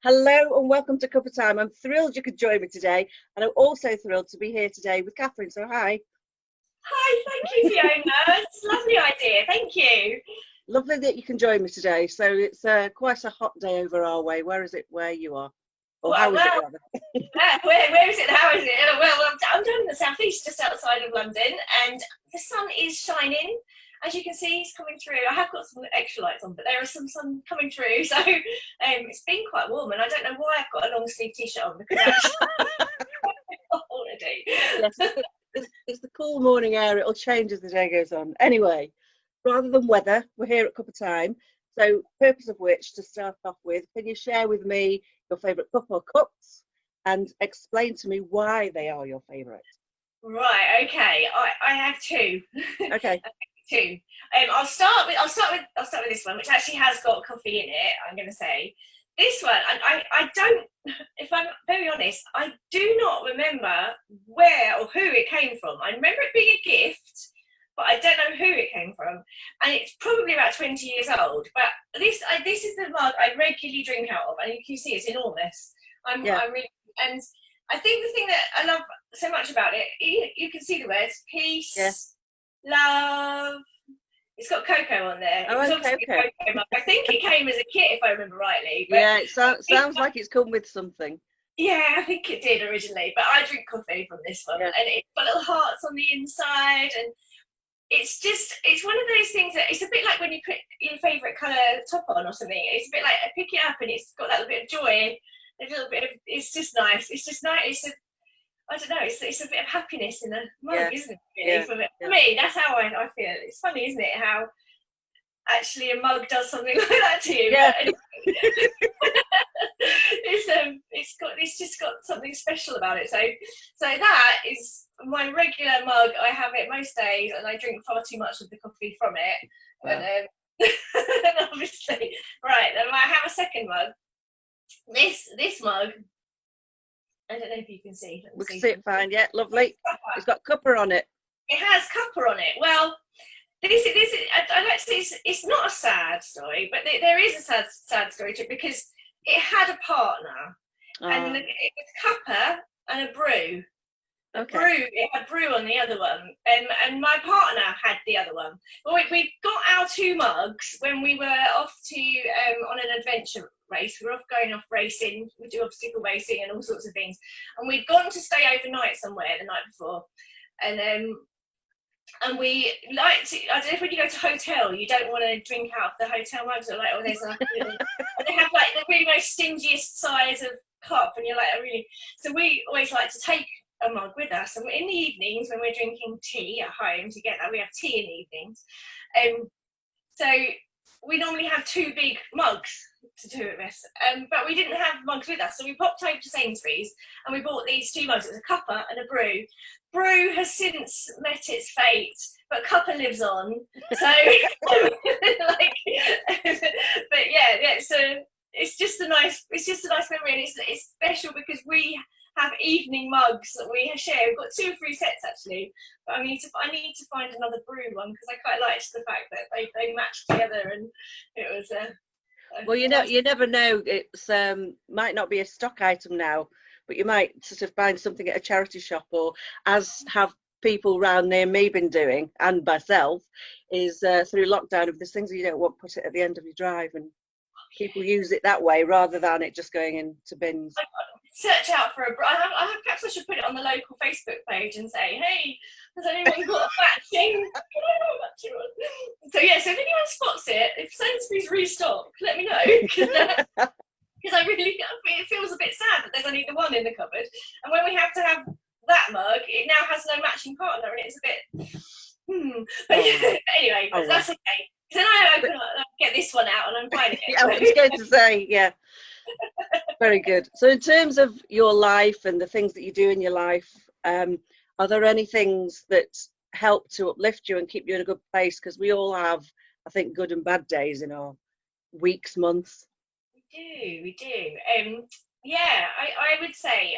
Hello and welcome to Cuppa Time. I'm thrilled you could join me today, and I'm also thrilled to be here today with Catherine. So hi. Hi, thank you, Fiona. It's a lovely idea. Thank you. Lovely that you can join me today. So it's quite a hot day over our way. Where is it where you are? Or how is it rather? Where is it? How is it? Well, I'm down in the southeast, just outside of London, and the sun is shining. As you can see, it's coming through. I have got some extra lights on, but there is some sun coming through. So it's been quite warm, and I don't know why I've got a long sleeve t-shirt on because actually already. Yes, it's the cool morning air. It'll change as the day goes on. Anyway, rather than weather, we're here at Cuppa Time. So, purpose of which, to start off with, can you share with me your favourite cup or cups, and explain to me why they are your favourite? Right. Okay. I have two. Okay. Two. I'll start with this one, which actually has got coffee in it. I'm going to say this one. I don't. If I'm very honest, I do not remember where or who it came from. I remember it being a gift, but I don't know who it came from. And it's probably about 20 years old. But this is the mug I regularly drink out of, and you can see it's enormous. I'm really, and I think the thing that I love so much about it, you can see the words peace. Yes. Love. It's got cocoa on there. Oh, okay. I think it came as a kit, if I remember rightly. But yeah, it sounds like it's come with something. Yeah, I think it did originally, but I drink coffee from this one, and it's got little hearts on the inside, and it's one of those things that it's a bit like when you put your favourite colour top on or something. It's a bit like I pick it up and it's got that little bit of joy, a little bit of. It's just nice. It's just nice. I don't know, it's a bit of happiness in a mug, isn't it? Really, for me, that's how I feel. It's funny, isn't it, how actually a mug does something like that to you. Yeah. It's just got something special about it. So that is my regular mug. I have it most days, and I drink far too much of the coffee from it. Wow. And obviously, right. Then I have a second mug. This mug. I don't know if you can see. We can see it fine. Yeah, lovely. It's got Cuppa on it. It has Cuppa on it. Well, this is. I like to say it's not a sad story, but there is a sad story to it because it had a partner, and it was Cuppa and a brew. Okay. It had brew on the other one, and my partner had the other one. Well, we got our two mugs when we were off to on an adventure race. We were going off racing. We do obstacle racing and all sorts of things. And we'd gone to stay overnight somewhere the night before, and we like to. I don't know if when you go to a hotel, you don't want to drink out of the hotel mugs, or there's like and they have like the really most stingiest size of cup, and you're like really. So we always like to take a mug with us, and in the evenings when we're drinking tea at home together, we have tea in the evenings, so we normally have two big mugs to two of us, but we didn't have mugs with us, so we popped over to Sainsbury's and we bought these two mugs. It was a Cuppa and a brew. Brew has since met its fate, but Cuppa lives on. So but yeah, so it's just a nice memory, and it's special because we have evening mugs that we share. We've got 2 or 3 sets actually, but I need to find another brew one because I quite liked the fact that they matched together, and it was well, you never know. It's might not be a stock item now, but you might sort of find something at a charity shop, or as have people round near me been doing, and myself, is through lockdown, if there's things that you don't want, put it at the end of your drive, and people use it that way rather than it just going into bins. Search out for a brew. Perhaps I should put it on the local Facebook page and say, hey, has anyone got a matching? So yeah, so if anyone spots it, if Sainsbury's restock, let me know, because it feels a bit sad that there's only the one in the cupboard, and when we have to have that mug, it now has no matching partner, and it's a bit But anyway, that's okay. Then I get this one out and I'm fine again. I was going to say, yeah. Very good. So in terms of your life and the things that you do in your life, are there any things that help to uplift you and keep you in a good place? Because we all have, I think, good and bad days in our weeks, months. We do. Yeah, I would say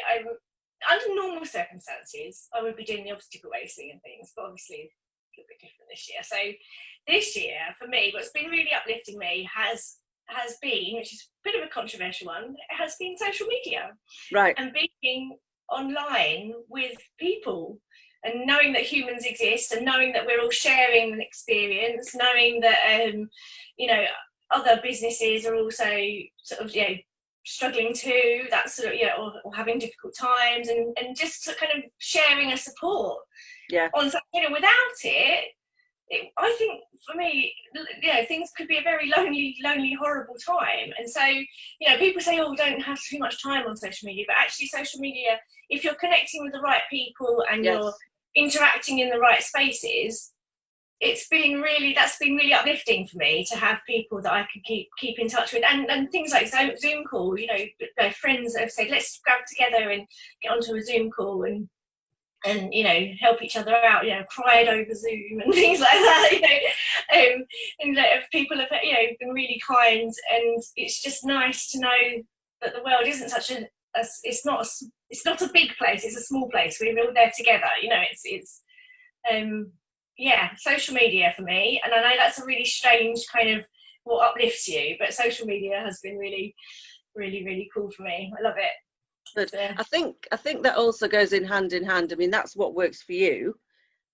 under normal circumstances, I would be doing the obstacle racing and things, but obviously a little bit different this year. So this year, for me, what's been really uplifting me has has been, which is a bit of a controversial one, has been social media. Right. And being online with people and knowing that humans exist and knowing that we're all sharing an experience, knowing that, you know, other businesses are also sort of, you know, struggling too, that sort of, you know, or having difficult times, and just kind of sharing a support. Yeah. On, you know, without it, I think for me, you know, things could be a very lonely, horrible time. And so, you know, people say, oh, don't have too much time on social media, but actually social media, if you're connecting with the right people and Yes. you're interacting in the right spaces, that's been really uplifting for me to have people that I could keep in touch with, and things like Zoom calls. You know, friends that have said, let's grab together and get onto a Zoom call and you know, help each other out, you know, cried over Zoom and things like that, you know, and that people have, you know, been really kind, and it's just nice to know that the world isn't such it's not a big place, it's a small place, we're all there together, you know. It's yeah, social media for me, and I know that's a really strange kind of what uplifts you, but social media has been really cool for me. I love it. But I think that also goes in hand. I mean, that's what works for you.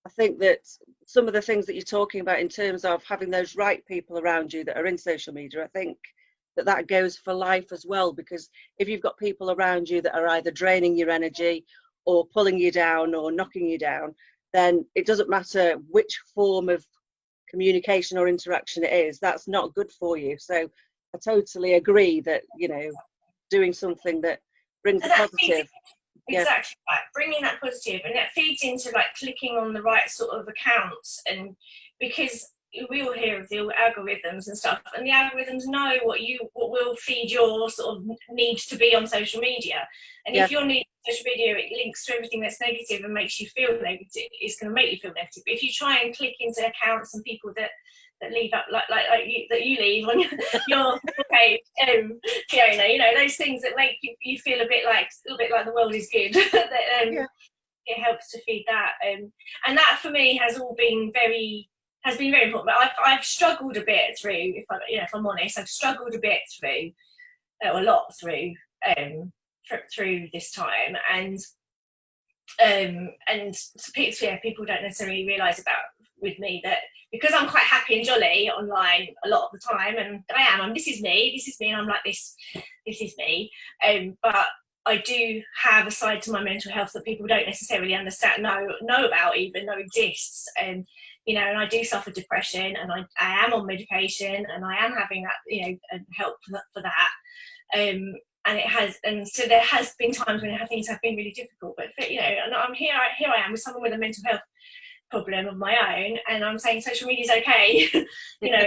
I think that some of the things that you're talking about in terms of having those right people around you that are in social media, I think that goes for life as well, because if you've got people around you that are either draining your energy or pulling you down or knocking you down, then it doesn't matter which form of communication or interaction it is, that's not good for you. So I totally agree that, you know, doing something that brings a positive. Exactly, right. Bringing that positive, and that feeds into like clicking on the right sort of accounts, and because we all hear of the algorithms and stuff, and the algorithms know what will feed your sort of needs to be on social media, and if your need on social media, it links to everything that's negative and makes you feel negative, it's going to make you feel negative. But if you try and click into accounts and people that leave up like you, that you leave on your page, Fiona, you know, those things that make you feel a little bit like the world is good. That it helps to feed that, and that for me has been very important. But I've struggled a bit through, if I'm honest, I've struggled a bit through, a lot through this time, and people don't necessarily realise about with me that because I'm quite happy and jolly online a lot of the time, and this is me, and I'm like this is me, but I do have a side to my mental health that people don't necessarily understand, know about, even know exists, you know, and I do suffer depression, and I am on medication, and I am having that, you know, help for that, and so there has been times when things have been really difficult, but you know, and I'm here I am with someone with a mental health problem of my own, and I'm saying social media is okay. You know,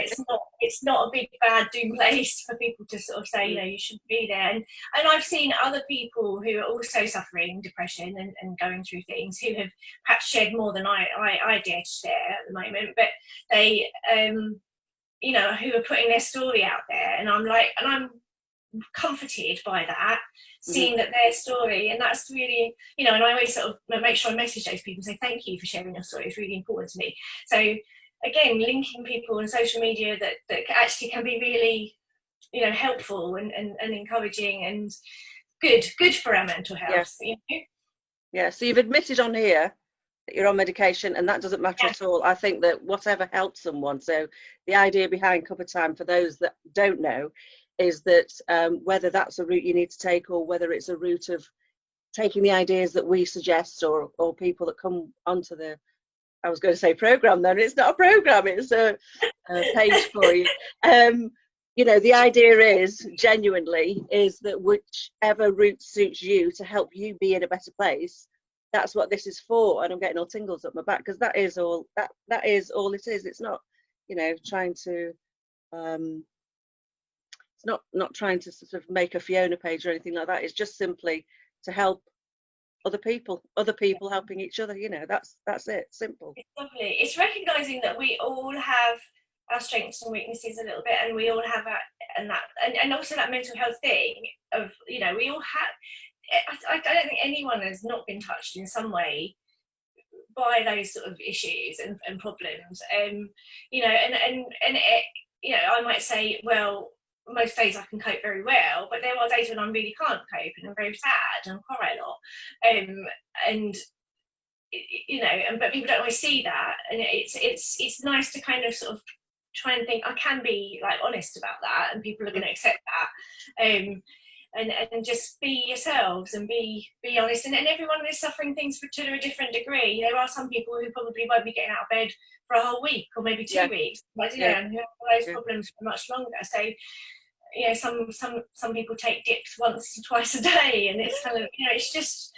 it's not a big bad doom place for people to sort of say, you know, you shouldn't be there, and I've seen other people who are also suffering depression and going through things, who have perhaps shared more than I dare to share at the moment, but they you know, who are putting their story out there, and I'm comforted by that, seeing that their story, and that's really, you know, and I always sort of make sure I message those people and say thank you for sharing your story, it's really important to me. So again, linking people on social media that actually can be really, you know, helpful and encouraging and good for our mental health. You know? So you've admitted on here that you're on medication, and that doesn't matter at all. I think that whatever helps someone, so the idea behind Cuppa Time, for those that don't know, is that whether that's a route you need to take, or whether it's a route of taking the ideas that we suggest, or people that come onto the, I was going to say program, then it's not a program, it's a page for you. You know, the idea is genuinely is that whichever route suits you to help you be in a better place, that's what this is for. And I'm getting all tingles up my back, because that is all it is. It's not, you know, trying to it's not trying to sort of make a Fiona page or anything like that. It's just simply to help other people helping each other. You know, that's it. Simple. It's lovely. It's recognizing that we all have our strengths and weaknesses a little bit, and we all have and also that mental health thing of, you know, we all have. I don't think anyone has not been touched in some way by those sort of issues and problems. You know, and it, you know, I might say, well, most days I can cope very well, but there are days when I really can't cope and I'm very sad and cry a lot. And you know, but people don't always see that, and it's nice to kind of sort of try and think I can be like honest about that, and people are going to accept that, and just be yourselves and be honest. And everyone is suffering things to a different degree. There are some people who probably won't be getting out of bed for a whole week or maybe 2 weeks, but you know, and who have those problems for much longer. So you know, some people take dips once or twice a day, and it's kind of, you know, it's just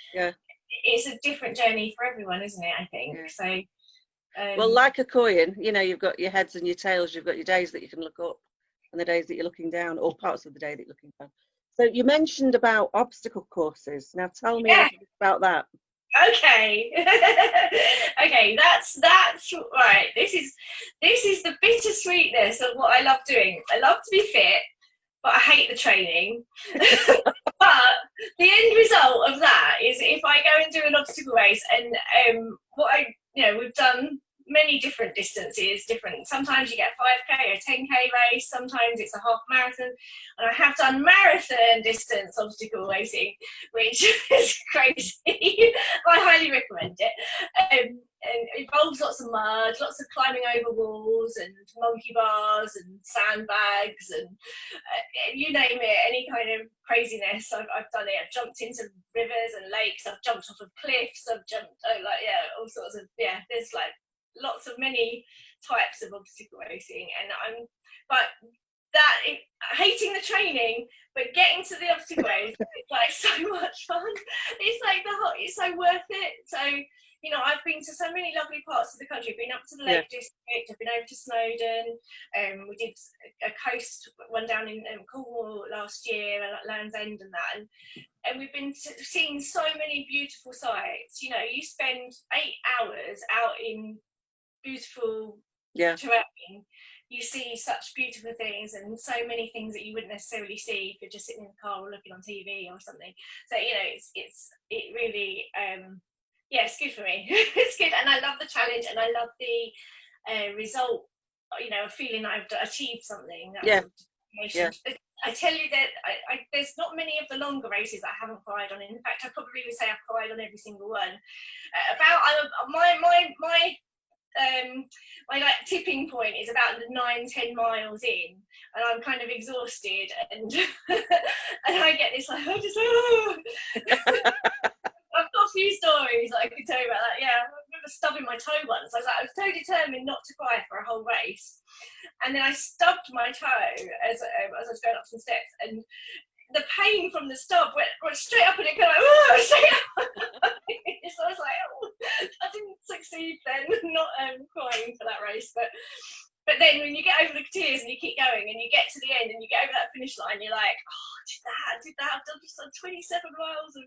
it's a different journey for everyone, isn't it? I think so. Well, like a coin, you know, you've got your heads and your tails. You've got your days that you can look up and the days that you're looking down, or parts of the day that you're looking down. So you mentioned about obstacle courses. Now tell me a little bit about that. Okay. Okay, that's right. This is the bittersweetness of what I love doing. I love to be fit, but I hate the training. But the end result of that is if I go and do an obstacle race, and we've done many different distances, sometimes you get a 5k or a 10k race, sometimes it's a half marathon, and I have done marathon distance obstacle racing, which is crazy. I highly recommend it. And it involves lots of mud, lots of climbing over walls and monkey bars and sandbags and you name it, any kind of craziness. I've done it. I've jumped into rivers and lakes. I've jumped off of cliffs. I've jumped all sorts of there's like lots of many types of obstacle racing, and hating the training, but getting to the obstacle race, it's like so much fun. It's like it's so worth it. So you know, I've been to so many lovely parts of the country. I've been up to the Lake District. I've been over to Snowdon. We did a coast one down in Cornwall last year, Land's End and that. And we've been seeing so many beautiful sights. You know, you spend 8 hours out in beautiful terrain. You see such beautiful things and so many things that you wouldn't necessarily see if you're just sitting in the car or looking on TV or something. So you know, it really it's good for me. It's good, and I love the challenge, and I love the result. You know, feeling I've achieved something. I tell you that there's not many of the longer races I haven't cried on. In fact, I probably would say I've cried on every single one. My like tipping point is about 9-10 miles in, and I'm kind of exhausted, and and I get this like I've got a few stories that I could tell you about that. Yeah, I remember stubbing my toe once. I was so determined not to cry for a whole race, and then I stubbed my toe as I was going up some steps, and the pain from the stub went straight up, and it kind of straight up. So I was like, I didn't succeed then, not crying for that race, but then when you get over the tears and you keep going and you get to the end and you get over that finish line, you're like, I did that. I've done just 27 miles of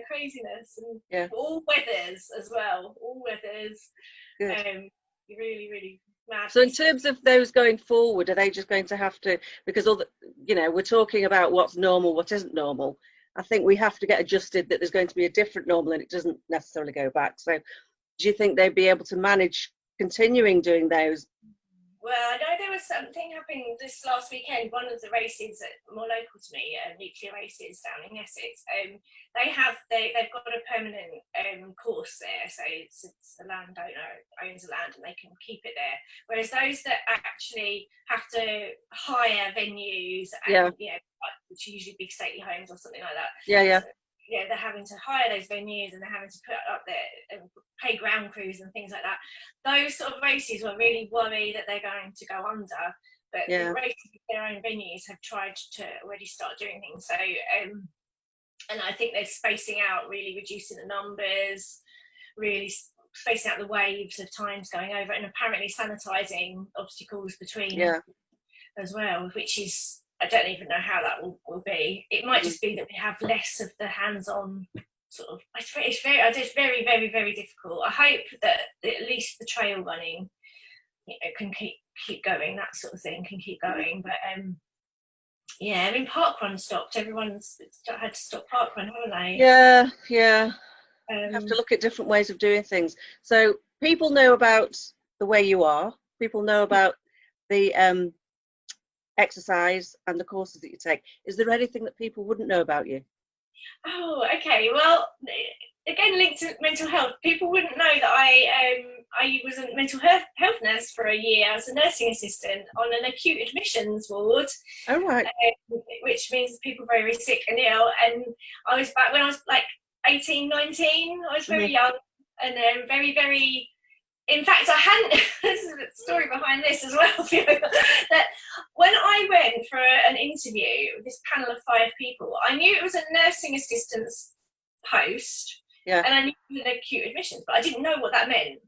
craziness, and all weathers as well, all weathers. Good. Really, really mad. So in terms of those going forward, are they just going to have to, because we're talking about what's normal, what isn't normal. I think we have to get adjusted that there's going to be a different normal and it doesn't necessarily go back. So do you think they'd be able to manage continuing doing those? Well, I know there was something happening this last weekend. One of the races more local to me, nuclear races down in Essex, they've got a permanent course there. So it's the landowner owns the land and they can keep it there. Whereas those that actually have to hire venues, and which are usually big stately homes or something like that. So, they're having to hire those venues and they're having to put up their pay ground crews and things like that. Those sort of races were really worried that they're going to go under, but the races with their own venues have tried to already start doing things. So, and I think they're spacing out, really reducing the numbers, really spacing out the waves of times going over, and apparently sanitising obstacles between as well, which is, I don't even know how that will be. It might just be that we have less of the hands-on sort of. It's very, very, very difficult. I hope that at least the trail running, can keep going. That sort of thing can keep going. But I mean, parkrun stopped. Everyone's had to stop parkrun, haven't they? Yeah. Have to look at different ways of doing things. So people know about the way you are. People know about the exercise and the courses that you take. Is there anything that people wouldn't know about you? Oh, okay. Well, again, linked to mental health, people wouldn't know that I was a mental health nurse for a year. I was a nursing assistant on an acute admissions ward. Oh, right. Which means people very, very sick and ill. And I was back when I was like 18, 19. I was very young and very, very. In fact, I hadn't. There's a story behind this as well. That when I went for an interview with this panel of 5 people, I knew it was a nursing assistant's post, and I knew it was an acute admissions, but I didn't know what that meant.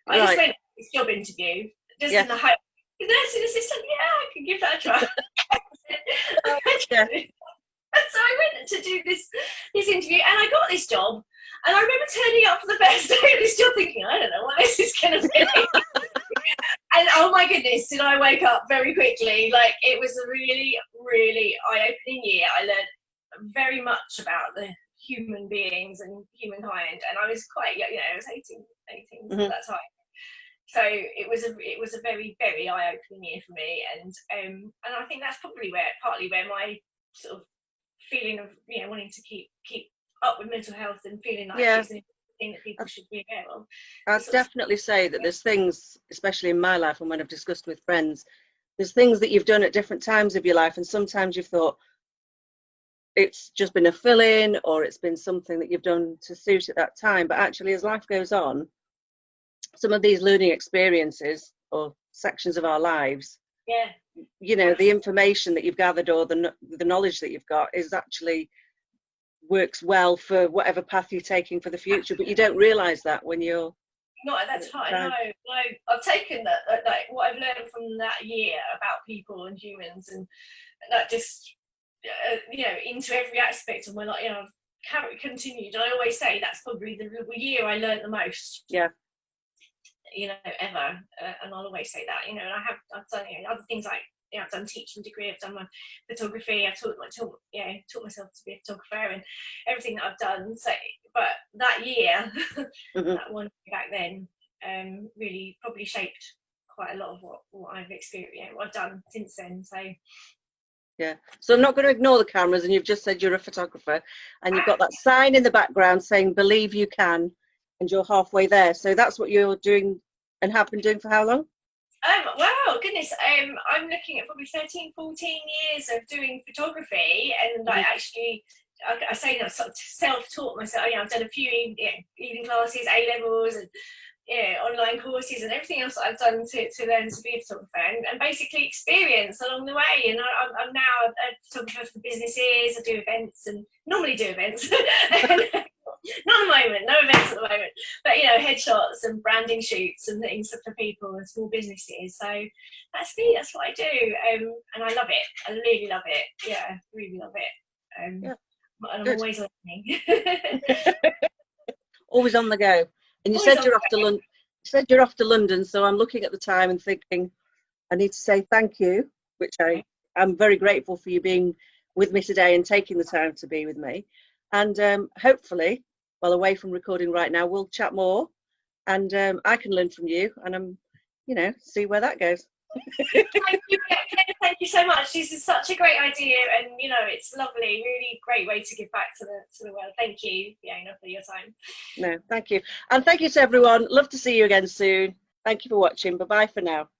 I just went to this job interview, just in the hope, nursing assistant, I can give that a try. And so I went to do this interview, and I got this job. And I remember turning up for the first day of this job thinking, I don't know what this is going to be. And oh my goodness, did I wake up very quickly. Like, it was a really, really eye-opening year. I learned very much about the human beings and humankind. And I was quite young, I was 18 at that time. So it was a very, very eye-opening year for me. And I think that's probably partly where my sort of feeling of, wanting to keep up with mental health and feeling like it's a thing that people should be aware of. I'd definitely say that there's things, especially in my life and when I've discussed with friends, there's things that you've done at different times of your life, and sometimes you've thought it's just been a fill-in or it's been something that you've done to suit at that time, but actually as life goes on, some of these learning experiences or sections of our lives, the information that you've gathered or the knowledge that you've got is actually works well for whatever path you're taking for the future, but you don't realise that when you're not at that time. No, I've taken that, like what I've learned from that year about people and humans, and that just into every aspect of my life. I've continued. I always say that's probably the year I learned the most. Ever, and I'll always say that. And I've done other things like. I've done teaching degree, I've done my photography, I've taught myself to be a photographer and everything that I've done. So, but that year, that one back then, really probably shaped quite a lot of what I've experienced, what I've done since then. So. Yeah. So I'm not going to ignore the cameras, and you've just said you're a photographer, and you've got that sign in the background saying "Believe you can," and you're halfway there. So that's what you're doing, and have been doing for how long? Wow, goodness. I'm looking at probably 13, 14 years of doing photography, and I actually, I say that sort of self-taught myself. I've done a few evening classes, A-levels, and online courses, and everything else that I've done to learn to be a photographer, and basically experience along the way. And I'm now a photographer for businesses. I do events, and normally do events. Not at the moment, no events at the moment, but headshots and branding shoots and things for people and small businesses. So that's me, that's what I do, and I love it. I really love it. Really love it. And I'm always learning. Always on the go. And you said you're off to London, so I'm looking at the time and thinking I need to say thank you, which I'm very grateful for you being with me today and taking the time to be with me. And hopefully, well, away from recording right now, we'll chat more, and I can learn from you, and I'm, see where that goes. Thank you so much. This is such a great idea, and it's lovely. Really great way to give back to the world. Thank you, Fiona, for your time. No, thank you, and thank you to everyone. Love to see you again soon. Thank you for watching. Bye bye for now.